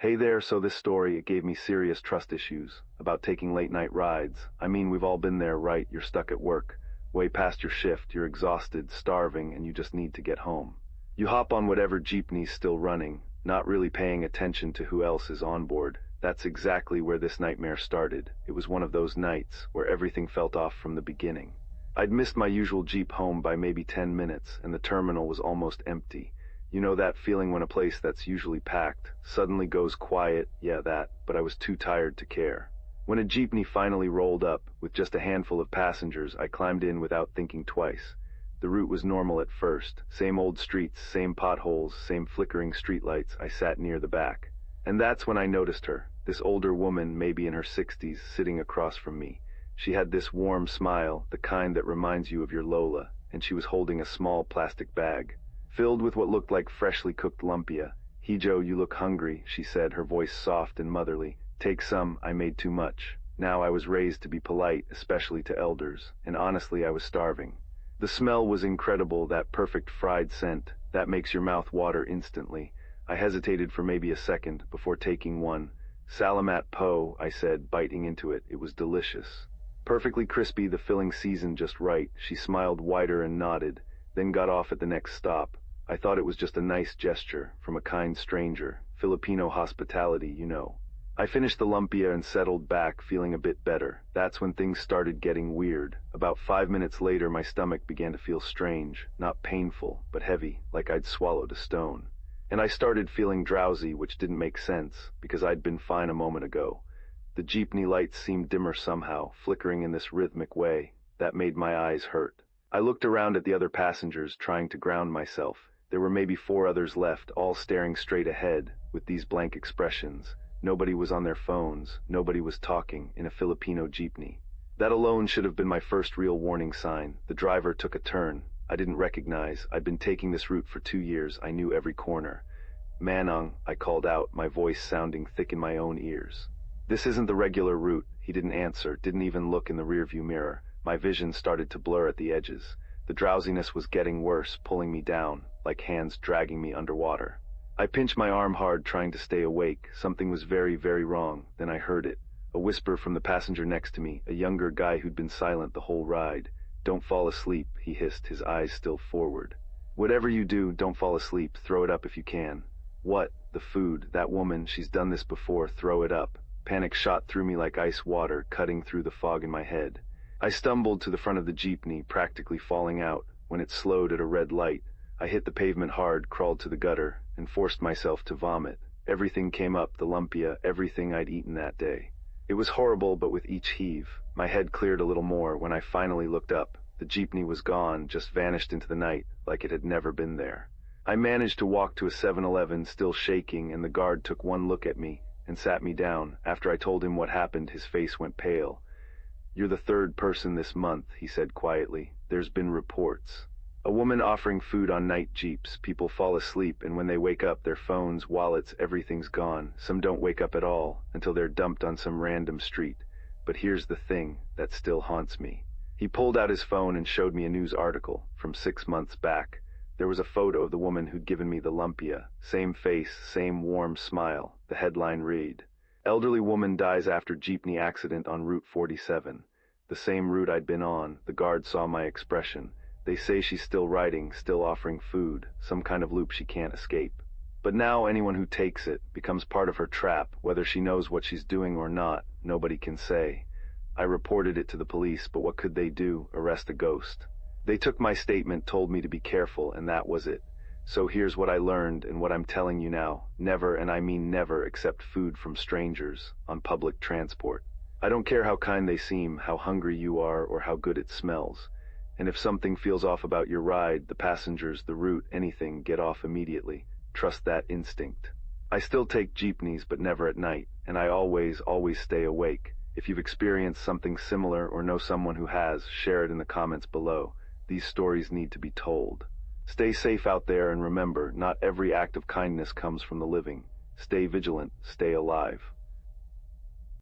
Hey there, so this story, it gave me serious trust issues about taking late night rides. I mean, we've all been there, right? You're stuck at work, way past your shift, you're exhausted, starving, and you just need to get home. You hop on whatever Jeepney's still running, not really paying attention to who else is on board. That's exactly where this nightmare started. It was one of those nights where everything felt off from the beginning. I'd missed my usual Jeep home by maybe 10 minutes, and the terminal was almost empty. You know that feeling when a place that's usually packed suddenly goes quiet? Yeah, that, but I was too tired to care. When a Jeepney finally rolled up, with just a handful of passengers, I climbed in without thinking twice. The route was normal at first. Same old streets, same potholes, same flickering streetlights. I sat near the back. And that's when I noticed her, this older woman, maybe in her 60s, sitting across from me. She had this warm smile, the kind that reminds you of your Lola, and she was holding a small plastic bag, filled with what looked like freshly cooked lumpia. "Hijo, you look hungry," she said, her voice soft and motherly. "Take some, I made too much." Now I was raised to be polite, especially to elders, and honestly I was starving. The smell was incredible, that perfect fried scent, that makes your mouth water instantly. I hesitated for maybe a second before taking one. "Salamat po," I said, biting into it. It was delicious. Perfectly crispy, the filling seasoned just right. She smiled wider and nodded, then got off at the next stop. I thought it was just a nice gesture from a kind stranger. Filipino hospitality, you know. I finished the lumpia and settled back, feeling a bit better. That's when things started getting weird. About 5 minutes later, my stomach began to feel strange, not painful, but heavy, like I'd swallowed a stone. And I started feeling drowsy, which didn't make sense, because I'd been fine a moment ago. The Jeepney lights seemed dimmer somehow, flickering in this rhythmic way. That made my eyes hurt. I looked around at the other passengers, trying to ground myself. There were maybe 4 others left, all staring straight ahead, with these blank expressions. Nobody was on their phones, nobody was talking, in a Filipino Jeepney. That alone should have been my first real warning sign. The driver took a turn I didn't recognize. I'd been taking this route for 2 years, I knew every corner. "Manong," I called out, my voice sounding thick in my own ears. "This isn't the regular route." He didn't answer, didn't even look in the rearview mirror. My vision started to blur at the edges. The drowsiness was getting worse, pulling me down, like hands dragging me underwater. I pinched my arm hard, trying to stay awake. Something was very, very wrong. Then I heard it. A whisper from the passenger next to me, a younger guy who'd been silent the whole ride. "Don't fall asleep," he hissed, his eyes still forward. "Whatever you do, don't fall asleep. Throw it up if you can." What? The food. That woman, she's done this before. Throw it up. Panic shot through me like ice water, cutting through the fog in my head. I stumbled to the front of the Jeepney, practically falling out. When it slowed at a red light, I hit the pavement hard, crawled to the gutter, and forced myself to vomit. Everything came up, the lumpia, everything I'd eaten that day. It was horrible, but with each heave, my head cleared a little more. When I finally looked up, the Jeepney was gone, just vanished into the night, like it had never been there. I managed to walk to a 7-Eleven, still shaking, and the guard took one look at me and sat me down. After I told him what happened, his face went pale. "You're the 3rd person this month," he said quietly. "There's been reports. A woman offering food on night Jeeps. People fall asleep, and when they wake up, their phones, wallets, everything's gone. Some don't wake up at all, until they're dumped on some random street. But here's the thing that still haunts me." He pulled out his phone and showed me a news article from 6 months back. There was a photo of the woman who'd given me the lumpia. Same face, same warm smile. The headline read, "Elderly woman dies after Jeepney accident on Route 47. The same route I'd been on. The guard saw my expression. They say she's still riding, still offering food, some kind of loop she can't escape. But now anyone who takes it becomes part of her trap, whether she knows what she's doing or not, nobody can say. I reported it to the police, but what could they do? Arrest a ghost? They took my statement, told me to be careful, and that was it. So here's what I learned and what I'm telling you now. Never, and I mean never, accept food from strangers on public transport. I don't care how kind they seem, how hungry you are, or how good it smells. And if something feels off about your ride, the passengers, the route, anything, get off immediately. Trust that instinct. I still take Jeepneys, but never at night, and I always stay awake. If you've experienced something similar or know someone who has, share it in the comments below. These stories need to be told. Stay safe out there, and remember, not every act of kindness comes from the living. Stay vigilant, stay alive.